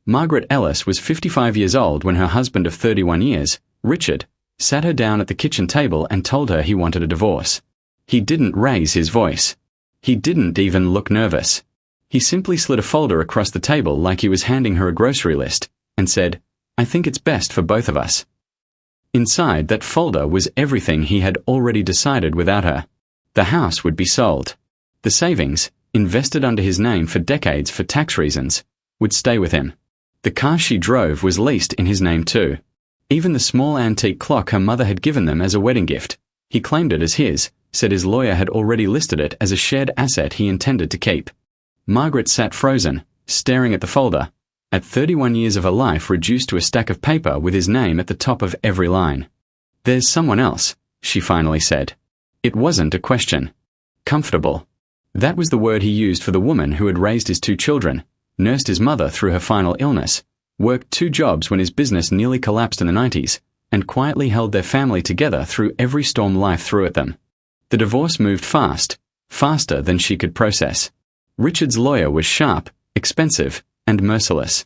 Margaret Ellis was 55 years old when her husband of 31 years, Richard, sat her down at the kitchen table and told her he wanted a divorce. He didn't raise his voice. He didn't even look nervous. He simply slid a folder across the table like he was handing her a grocery list, and said, "I think it's best for both of us." Inside that folder was everything he had already decided without her. The house would be sold. The savings, invested under his name for decades for tax reasons, would stay with him. The car she drove was leased in his name too. Even the small antique clock her mother had given them as a wedding gift, he claimed it as his, said his lawyer had already listed it as a shared asset he intended to keep. Margaret sat frozen, staring at the folder, at 31 years of her life reduced to a stack of paper with his name at the top of every line. "There's someone else," she finally said. It wasn't a question. Comfortable. That was the word he used for the woman who had raised his 2 children, nursed his mother through her final illness, worked 2 jobs when his business nearly collapsed in the 90s, and quietly held their family together through every storm life threw at them. The divorce moved fast, faster than she could process. Richard's lawyer was sharp, expensive, and merciless.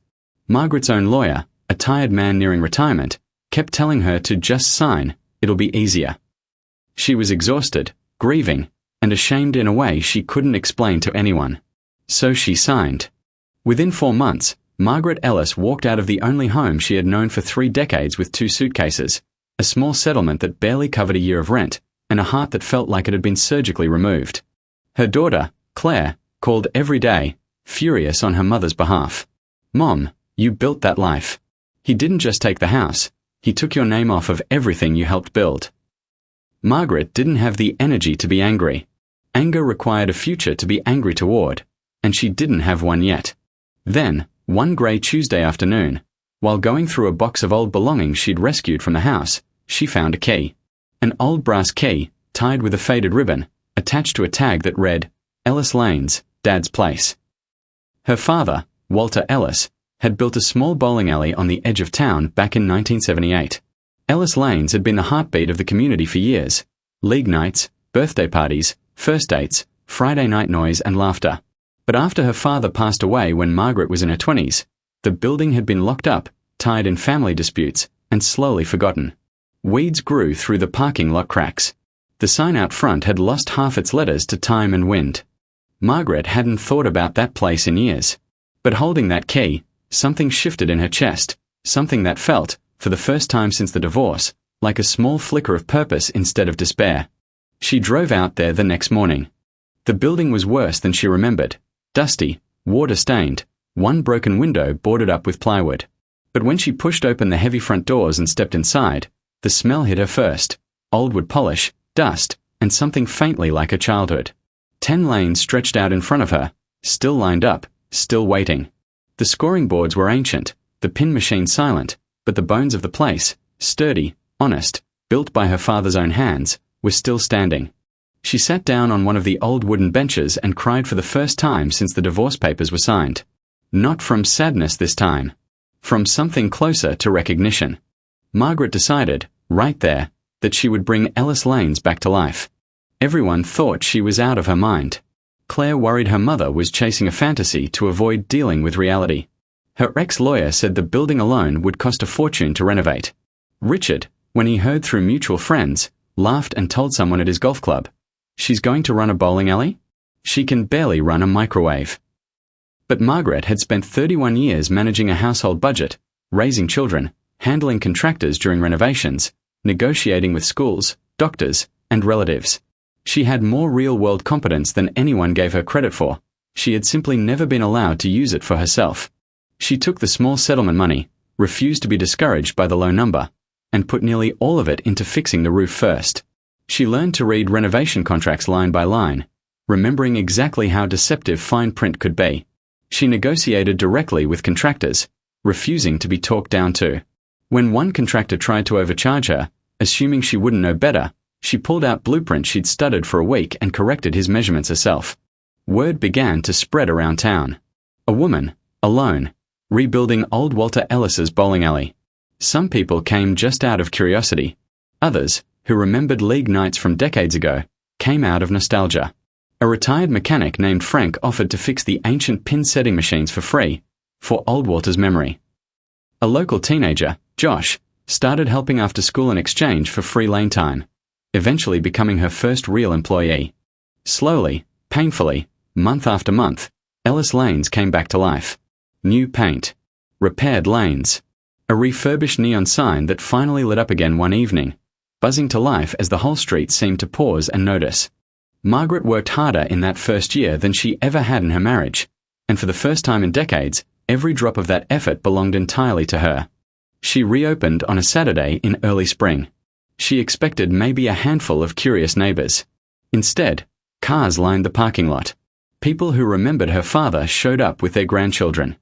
Margaret's own lawyer, a tired man nearing retirement, kept telling her to just sign, it'll be easier. She was exhausted, grieving, and ashamed in a way she couldn't explain to anyone. So she signed. Within 4 months, Margaret Ellis walked out of the only home she had known for 3 decades with 2 suitcases, a small settlement that barely covered a year of rent, and a heart that felt like it had been surgically removed. Her daughter, Claire, called every day, furious on her mother's behalf. "Mom, you built that life. He didn't just take the house, he took your name off of everything you helped build." Margaret didn't have the energy to be angry. Anger required a future to be angry toward, and she didn't have one yet. Then, one grey Tuesday afternoon, while going through a box of old belongings she'd rescued from the house, she found a key. An old brass key, tied with a faded ribbon, attached to a tag that read, "Ellis Lanes, Dad's Place." Her father, Walter Ellis, had built a small bowling alley on the edge of town back in 1978. Ellis Lanes had been the heartbeat of the community for years. League nights, birthday parties, first dates, Friday night noise and laughter. But after her father passed away when Margaret was in her 20s, the building had been locked up, tied in family disputes, and slowly forgotten. Weeds grew through the parking lot cracks. The sign out front had lost half its letters to time and wind. Margaret hadn't thought about that place in years. But holding that key, something shifted in her chest, something that felt, for the first time since the divorce, like a small flicker of purpose instead of despair. She drove out there the next morning. The building was worse than she remembered. Dusty, water-stained, one broken window boarded up with plywood. But when she pushed open the heavy front doors and stepped inside, the smell hit her first: old wood polish, dust, and something faintly like her childhood. 10 lanes stretched out in front of her, still lined up, still waiting. The scoring boards were ancient, the pin machine silent, but the bones of the place, sturdy, honest, built by her father's own hands, were still standing. She sat down on one of the old wooden benches and cried for the first time since the divorce papers were signed. Not from sadness this time. From something closer to recognition. Margaret decided, right there, that she would bring Ellis Lanes back to life. Everyone thought she was out of her mind. Claire worried her mother was chasing a fantasy to avoid dealing with reality. Her ex-lawyer said the building alone would cost a fortune to renovate. Richard, when he heard through mutual friends, laughed and told someone at his golf club, "She's going to run a bowling alley? She can barely run a microwave." But Margaret had spent 31 years managing a household budget, raising children, handling contractors during renovations, negotiating with schools, doctors, and relatives. She had more real-world competence than anyone gave her credit for. She had simply never been allowed to use it for herself. She took the small settlement money, refused to be discouraged by the low number, and put nearly all of it into fixing the roof first. She learned to read renovation contracts line by line, remembering exactly how deceptive fine print could be. She negotiated directly with contractors, refusing to be talked down to. When one contractor tried to overcharge her, assuming she wouldn't know better, she pulled out blueprints she'd studied for a week and corrected his measurements herself. Word began to spread around town. A woman, alone, rebuilding old Walter Ellis's bowling alley. Some people came just out of curiosity. Others, who remembered league nights from decades ago, came out of nostalgia. A retired mechanic named Frank offered to fix the ancient pin-setting machines for free, for Oldwater's memory. A local teenager, Josh, started helping after school in exchange for free lane time, eventually becoming her first real employee. Slowly, painfully, month after month, Ellis Lanes came back to life. New paint. Repaired lanes. A refurbished neon sign that finally lit up again one evening, buzzing to life as the whole street seemed to pause and notice. Margaret worked harder in that first year than she ever had in her marriage, and for the first time in decades, every drop of that effort belonged entirely to her. She reopened on a Saturday in early spring. She expected maybe a handful of curious neighbors. Instead, cars lined the parking lot. People who remembered her father showed up with their grandchildren.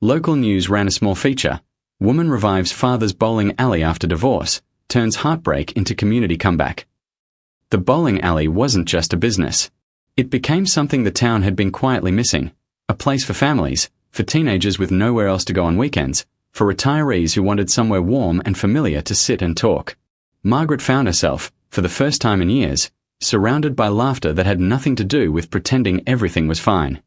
Local news ran a small feature. Woman revives father's bowling alley after divorce, turns heartbreak into community comeback. The bowling alley wasn't just a business. It became something the town had been quietly missing. A place for families, for teenagers with nowhere else to go on weekends, for retirees who wanted somewhere warm and familiar to sit and talk. Margaret found herself, for the first time in years, surrounded by laughter that had nothing to do with pretending everything was fine.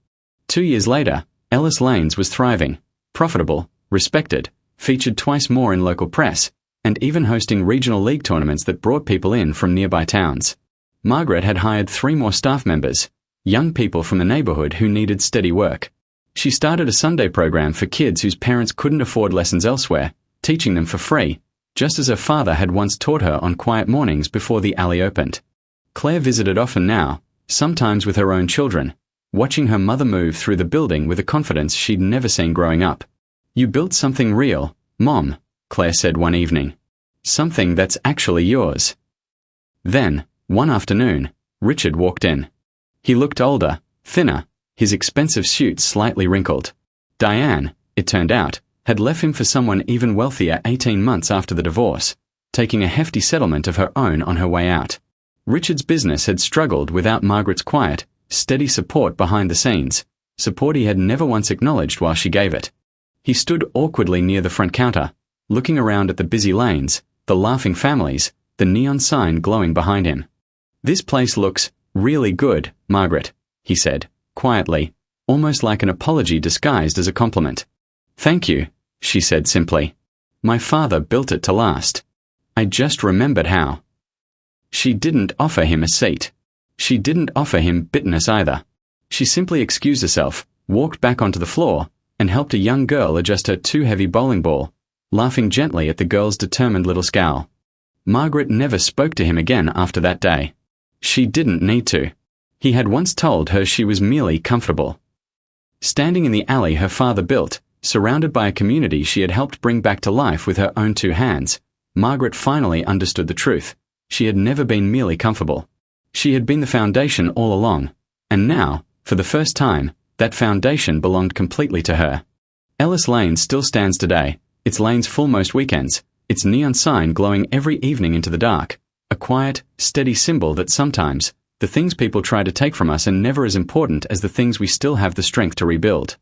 2 years later, Ellis Lanes was thriving, profitable, respected, featured twice more in local press, and even hosting regional league tournaments that brought people in from nearby towns. Margaret had hired 3 more staff members, young people from the neighborhood who needed steady work. She started a Sunday program for kids whose parents couldn't afford lessons elsewhere, teaching them for free, just as her father had once taught her on quiet mornings before the alley opened. Claire visited often now, sometimes with her own children, watching her mother move through the building with a confidence she'd never seen growing up. "You built something real, Mom," Claire said one evening. "Something that's actually yours." Then, one afternoon, Richard walked in. He looked older, thinner, his expensive suit slightly wrinkled. Diane, it turned out, had left him for someone even wealthier 18 months after the divorce, taking a hefty settlement of her own on her way out. Richard's business had struggled without Margaret's quiet, steady support behind the scenes, support he had never once acknowledged while she gave it. He stood awkwardly near the front counter, looking around at the busy lanes, the laughing families, the neon sign glowing behind him. "This place looks really good, Margaret," he said, quietly, almost like an apology disguised as a compliment. "Thank you," she said simply. "My father built it to last. I just remembered how." She didn't offer him a seat. She didn't offer him bitterness either. She simply excused herself, walked back onto the floor, and helped a young girl adjust her too heavy bowling ball, laughing gently at the girl's determined little scowl. Margaret never spoke to him again after that day. She didn't need to. He had once told her she was merely comfortable. Standing in the alley her father built, surrounded by a community she had helped bring back to life with her own 2 hands, Margaret finally understood the truth. She had never been merely comfortable. She had been the foundation all along, and now, for the first time, that foundation belonged completely to her. Ellis Lane still stands today, its lanes full most weekends, its neon sign glowing every evening into the dark, a quiet, steady symbol that sometimes, the things people try to take from us are never as important as the things we still have the strength to rebuild.